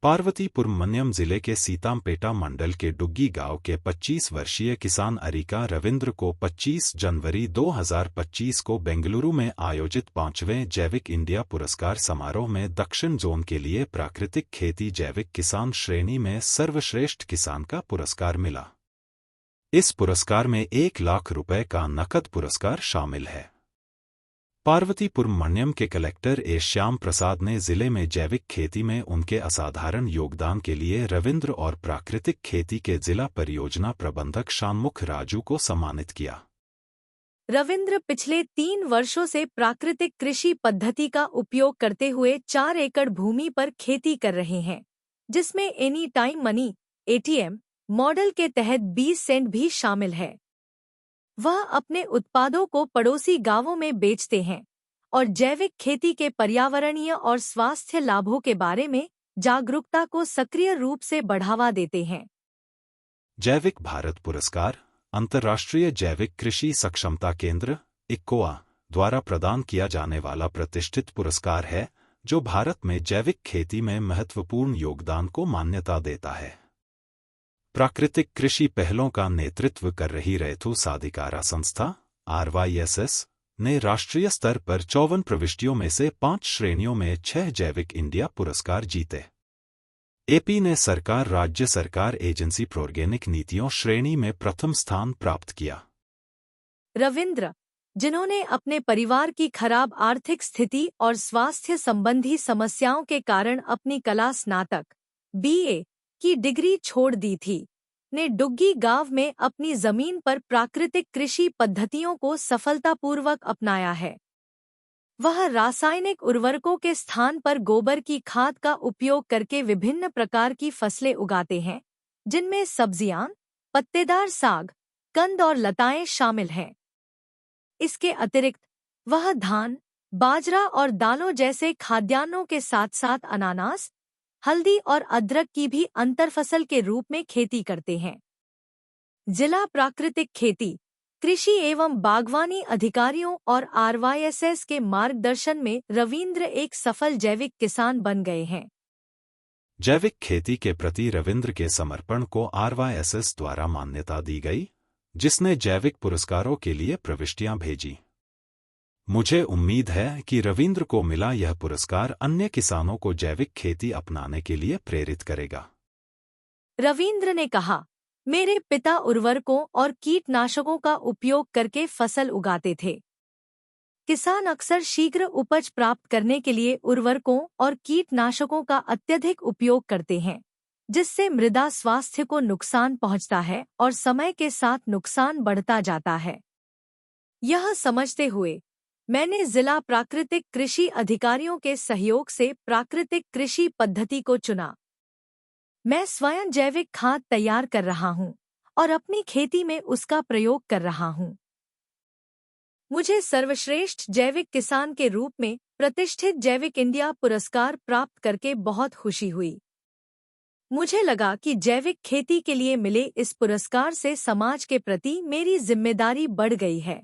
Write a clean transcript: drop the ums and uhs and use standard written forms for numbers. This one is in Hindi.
पार्वतीपुर मन्यम जिले के सीतामपेटा मंडल के डुग्गी गांव के 25 वर्षीय किसान अरिका रविंद्र को 25 जनवरी 2025 को बेंगलुरु में आयोजित 5वें जैविक इंडिया पुरस्कार समारोह में दक्षिण जोन के लिए प्राकृतिक खेती जैविक किसान श्रेणी में सर्वश्रेष्ठ किसान का पुरस्कार मिला। इस पुरस्कार में 1 लाख रुपए का नकद पुरस्कार शामिल है। पार्वतीपुर मन्यम के कलेक्टर ए श्याम प्रसाद ने जिले में जैविक खेती में उनके असाधारण योगदान के लिए रविंद्र और प्राकृतिक खेती के जिला परियोजना प्रबंधक शानमुख राजू को सम्मानित किया। रविंद्र पिछले 3 वर्षों से प्राकृतिक कृषि पद्धति का उपयोग करते हुए 4 एकड़ भूमि पर खेती कर रहे हैं, जिसमें any time money (ATM) model के तहत 20 सेंट भी शामिल है। वह अपने उत्पादों को पड़ोसी गांवों में बेचते हैं और जैविक खेती के पर्यावरणीय और स्वास्थ्य लाभों के बारे में जागरूकता को सक्रिय रूप से बढ़ावा देते हैं। जैविक भारत पुरस्कार अंतर्राष्ट्रीय जैविक कृषि सक्षमता केंद्र (ICOA) द्वारा प्रदान किया जाने वाला प्रतिष्ठित पुरस्कार है, जो भारत में जैविक खेती में महत्वपूर्ण योगदान को मान्यता देता है। प्राकृतिक कृषि पहलों का नेतृत्व कर रही रैथु साधिकारा संस्था (RYSS) ने राष्ट्रीय स्तर पर 54 प्रविष्टियों में से 5 श्रेणियों में 6 जैविक इंडिया पुरस्कार जीते। AP ने सरकार राज्य सरकार एजेंसी प्रोर्गेनिक नीतियों श्रेणी में प्रथम स्थान प्राप्त किया। रविंद्र, जिन्होंने अपने परिवार की खराब आर्थिक स्थिति और स्वास्थ्य संबंधी समस्याओं के कारण अपनी कला स्नातक BA की डिग्री छोड़ दी थी, ने डुग्गी गांव में अपनी जमीन पर प्राकृतिक कृषि पद्धतियों को सफलतापूर्वक अपनाया है। वह रासायनिक उर्वरकों के स्थान पर गोबर की खाद का उपयोग करके विभिन्न प्रकार की फसलें उगाते हैं, जिनमें सब्जियां, पत्तेदार साग, कंद और लताएं शामिल हैं। इसके अतिरिक्त वह धान, बाजरा और दालों जैसे खाद्यान्नों के साथ साथ अनानास, हल्दी और अदरक की भी अंतरफसल के रूप में खेती करते हैं। जिला प्राकृतिक खेती, कृषि एवं बागवानी अधिकारियों और RYSS के मार्गदर्शन में रविंद्र एक सफल जैविक किसान बन गए हैं। जैविक खेती के प्रति रविंद्र के समर्पण को RYSS द्वारा मान्यता दी गई, जिसने जैविक पुरस्कारों के लिए प्रविष्टियां भेजी। मुझे उम्मीद है कि रविंद्र को मिला यह पुरस्कार अन्य किसानों को जैविक खेती अपनाने के लिए प्रेरित करेगा। रविंद्र ने कहा, मेरे पिता उर्वरकों और कीटनाशकों का उपयोग करके फसल उगाते थे। किसान अक्सर शीघ्र उपज प्राप्त करने के लिए उर्वरकों और कीटनाशकों का अत्यधिक उपयोग करते हैं, जिससे मृदा स्वास्थ्य को नुकसान पहुंचता है और समय के साथ नुकसान बढ़ता जाता है। यह समझते हुए मैंने जिला प्राकृतिक कृषि अधिकारियों के सहयोग से प्राकृतिक कृषि पद्धति को चुना। मैं स्वयं जैविक खाद तैयार कर रहा हूं और अपनी खेती में उसका प्रयोग कर रहा हूं। मुझे सर्वश्रेष्ठ जैविक किसान के रूप में प्रतिष्ठित जैविक इंडिया पुरस्कार प्राप्त करके बहुत खुशी हुई। मुझे लगा कि जैविक खेती के लिए मिले इस पुरस्कार से समाज के प्रति मेरी जिम्मेदारी बढ़ गई है।